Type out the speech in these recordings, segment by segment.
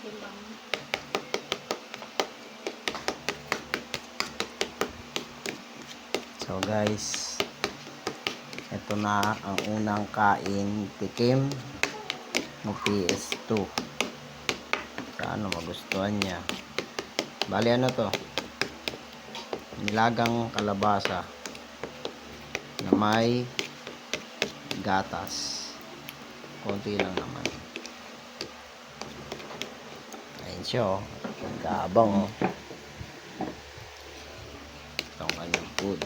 timbang. So guys, ito na ang unang kain tikim ng PS2. Sana magustuhan niya. Bali ano to? Nilagang kalabasa na may gatas. Konti lang naman. Ayun siya oh. Gabang oh. Itong kanyang food.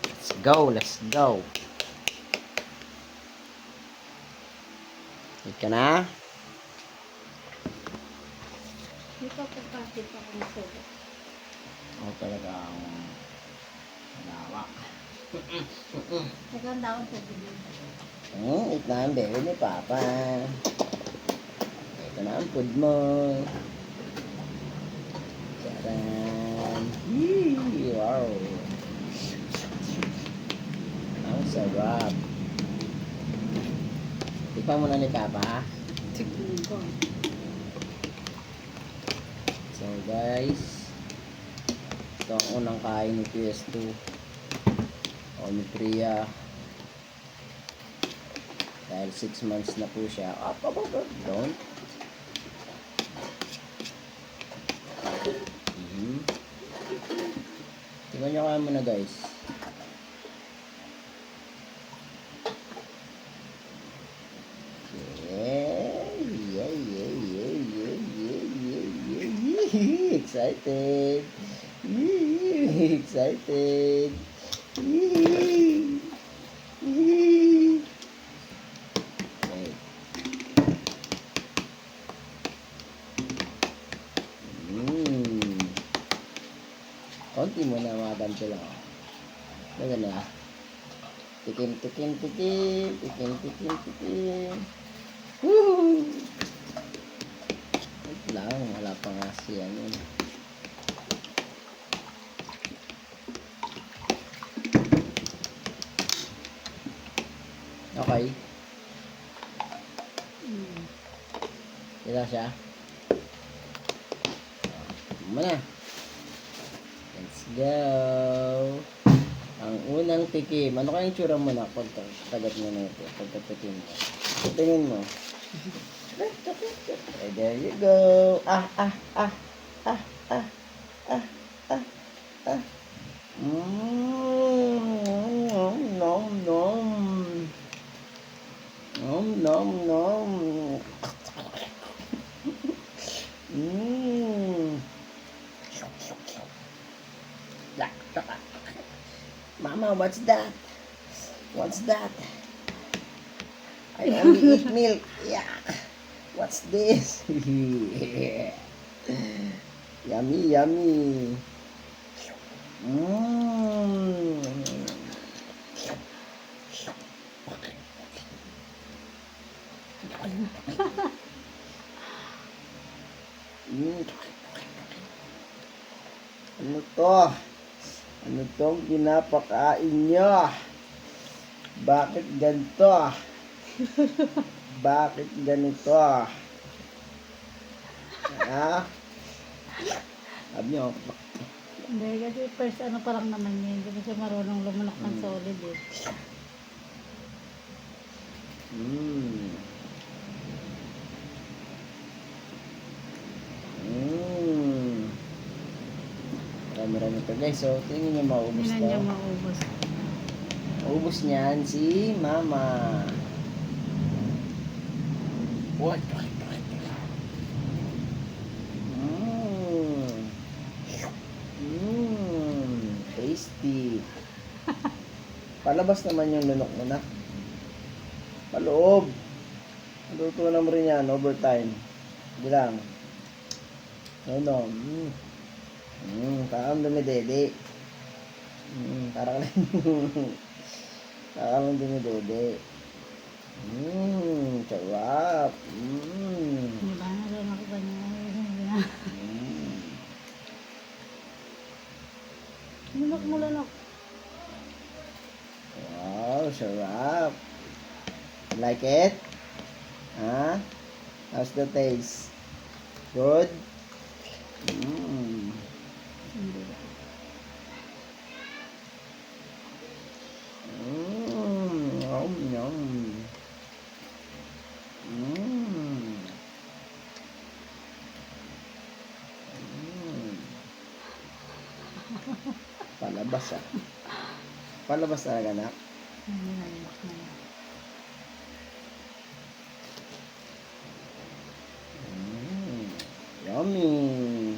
Let's go, let's go. Eat ka na? Hindi pa pagkakit ako ng soda. Ako talaga ang lawak. Naganda akong tubig. Eat na ang baby ni Papa. Ito na ang food mo. Charan. Yee! Wow. Ang sarap. Tikpan mo na ni Papa. Tignan ko. So guys, ito ang unang kain ni PS2 o ni Priya. Dahil 6 months na po siya. Don't. Tingnan nyo kaya muna guys. Excited. Excited. Konti mo na mga ganito lang. Ganyan na. Tikim, tikim, tikim. Tikim, tikim, tikim. Woohoo! Wait lang. Wala pa nga siya yun. Okay. Dila siya. Muna. Let's go. Ang unang tikim. Ano kayang tsura mo na pagkagat mo na ito? Pagkatikim mo. Tingin mo. There you go. Nom nom. Nom nom nom. Mama, what's that? What's that? I only eat milk. Yeah. What's this? Yummy, yummy. Ano to? Ano tong pinapakain nyo? Bakit ganito? Bakit ganito? Ha? Sabi nyo, Hindi, kasi first ano pa lang naman yun. Hindi na siya marunong lumunok ng solid eh. Marami-rami ito guys. So, tingin nyo maubos Hindi to. na niya maubos. Maubos niyan si Mama. What? Tasty. Palabas naman yung lunok mo na. Paloob. Luto na mo rin yan, overtime. Bilang. No. Parang dumidede. Parang dumidede. Sarap. Diba? Nalunok ba niya? Lunok mo, lunok. Wow, sarap. Like Like it? Huh? How's the taste? Good? Mmm. Hindi. Mmm. Yum, yum. Mmm. Mmm. Palabas ah. Palabas talaga na. Ayan. Mmm. Yummy.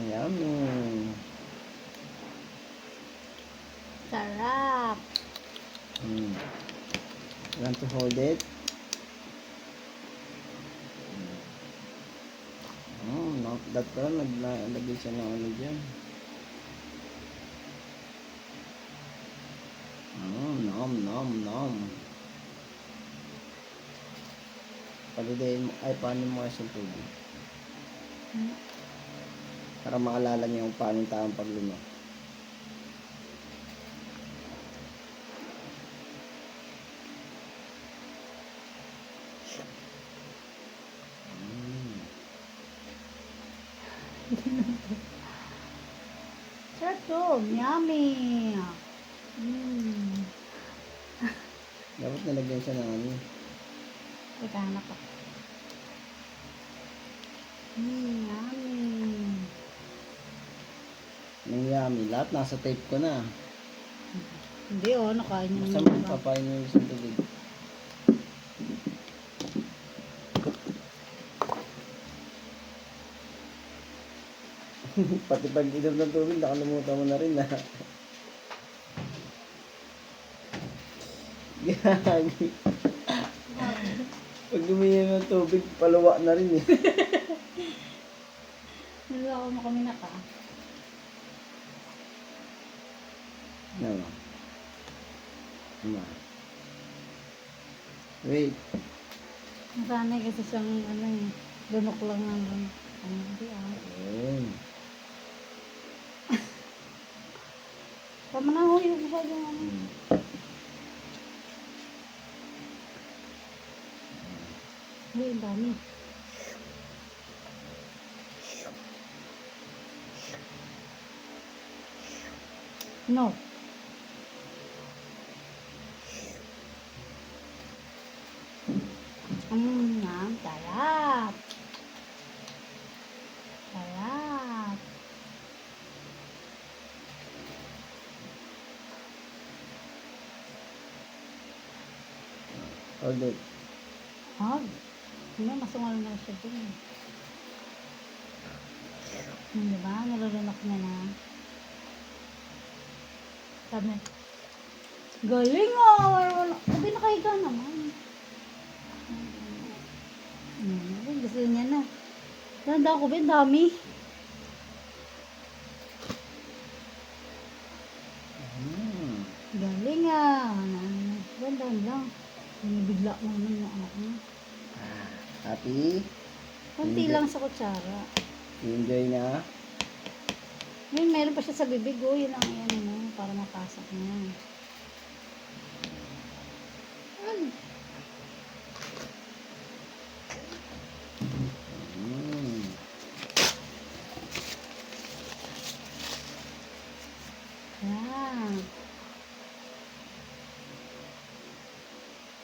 Yummy. Sarap. Mm. You want to hold it? No, that one, naglagay siya ng ano dyan. Nom, nom, nom. Pagdayin mo, ay, paano mo kasi yung tubig? Hmm. Para maalala niyo yung paano yung tamang pagluma. Sarap to. Yummy. Dapat nalagyan siya ng ano. Teka, hanap ako. Yummy. Yung yummy. Lahat nasa tape ko na. Hindi nakain niya Basta naman. papain mo yung isang tubig. Pati pag inom ng tubig, nakalimutan mo na rin na. Gagi. Pag uminom ng tubig, paluwa na rin eh. Nalako mo kami na ka. Ano? Ano? Wait. Nasanay kasi siyang lunok lang ng lunok. Hindi Ayun. Tama na ho, yung masyadong Uy, ang dami. No. Sarap. Sarap. Hold it. Ano, masungal na siya dun. Diba? Nalulunok niya na. Sabi, galing sabi nakahiga naman. Gusto niya na. Tanda ko ba, dami. Galing Gandaan lang. Bigla mo naman yung anak mo. Happy? Kunti lang sa kutsara. Enjoy na? Ngayon, meron pa siya sa bibig. Yun ang para mapasok niya.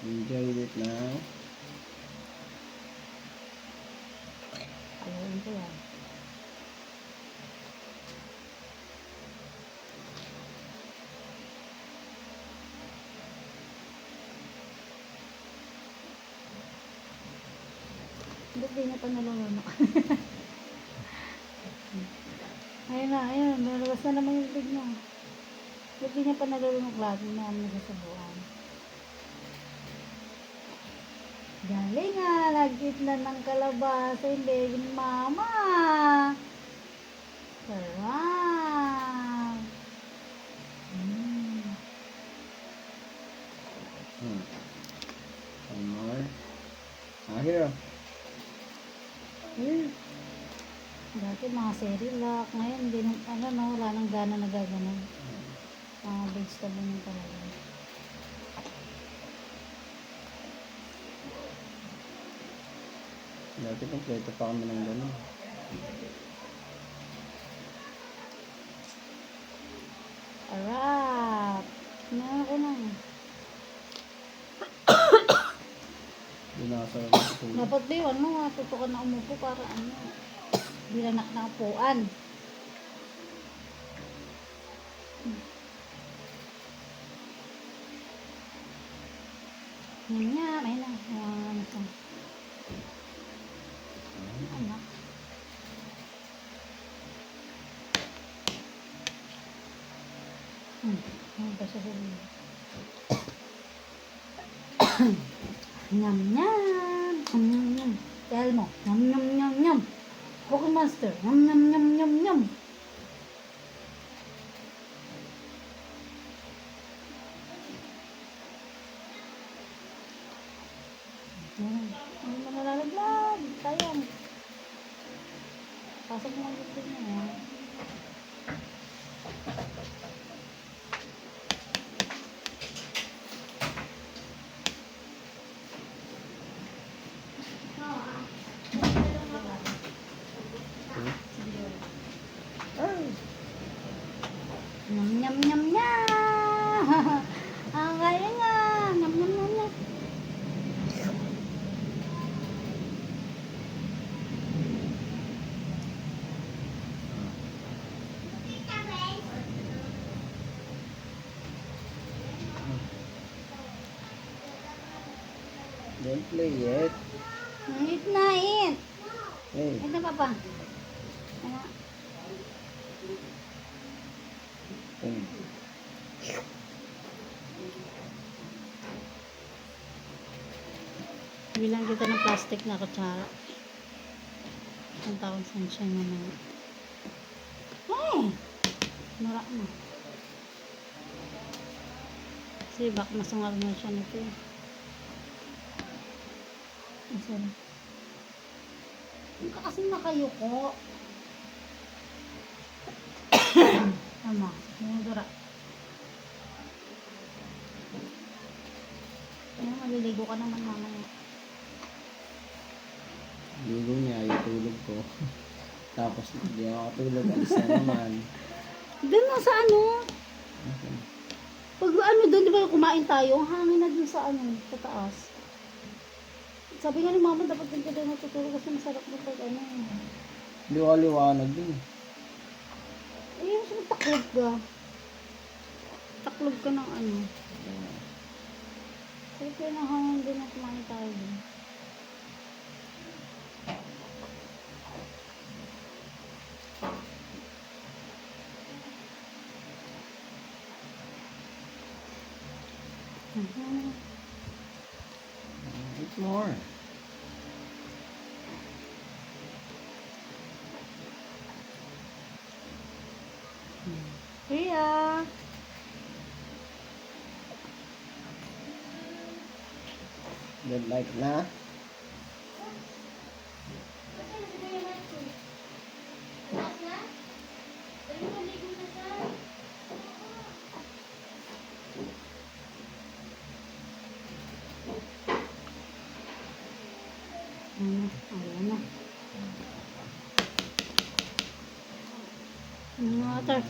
Enjoy it now. Ayun ko yan. Ba't di niya pa nalulunok? Ayun. Nalabas na naman yung big niya. Ba't di niya pa nalulunok lahat? May nasasabuan. Galing nagkitna ng kalabasa yung baby ni mama. Sarap. One more. Here. Dati mga Cerelac. Ngayon, hindi wala nang gana na gaganon. Mga vegetable na talaga. Dati kompleto pa kami ng gano'n. Alright. Tingnan ko na. Hindi na ako sa tulog. Dapat ba yun, ano, tutukan na umupo para ano, bilang nakaupuan. Yan nga, ayun na. Ano to? Anak. Ano ba siya sabihin? Nyam nyam. Nyam nyam nyam. Tell mo. Nyam nyam nyam nyam. Cookie Monster. Nyam nyam nyam nyam nyam. Hindi mo nalalaglag. Sayang. Pasok mo ang gitid mo. Nyam nyam nyam nyam. Ang kaya nga. Nyam nyam nyam nyam. Don't play yet. Eat na, eat. Hey. Eat na, Papa. Ano? Bilang kita ng plastic na kutsara. Ang taon sunshine naman. Hey! Mara na. Kasi baka masungal na siya nito. Ang sarap. Hindi ka kasi nakayuko. Tama. Yung dura. Maliligo ka naman mamaya. Ligo niya, yung tulog ko. Tapos hindi ako katulog, alis na naman. Doon na sa ano? Okay. Pag ano doon, di ba kumain tayo, ang hangin na dun sa ano, sa taas. Sabi nga ni Mama, dapat din ka doon natutulog kasi masarap na pag ano. Liwa-liwanag din. Eh, yung taklog ka. Taklog ka ng ano. Sabi ko ng hangin doon na kumain tayo doon. Eat more. Kuya! Good night na. Ayan na. Water.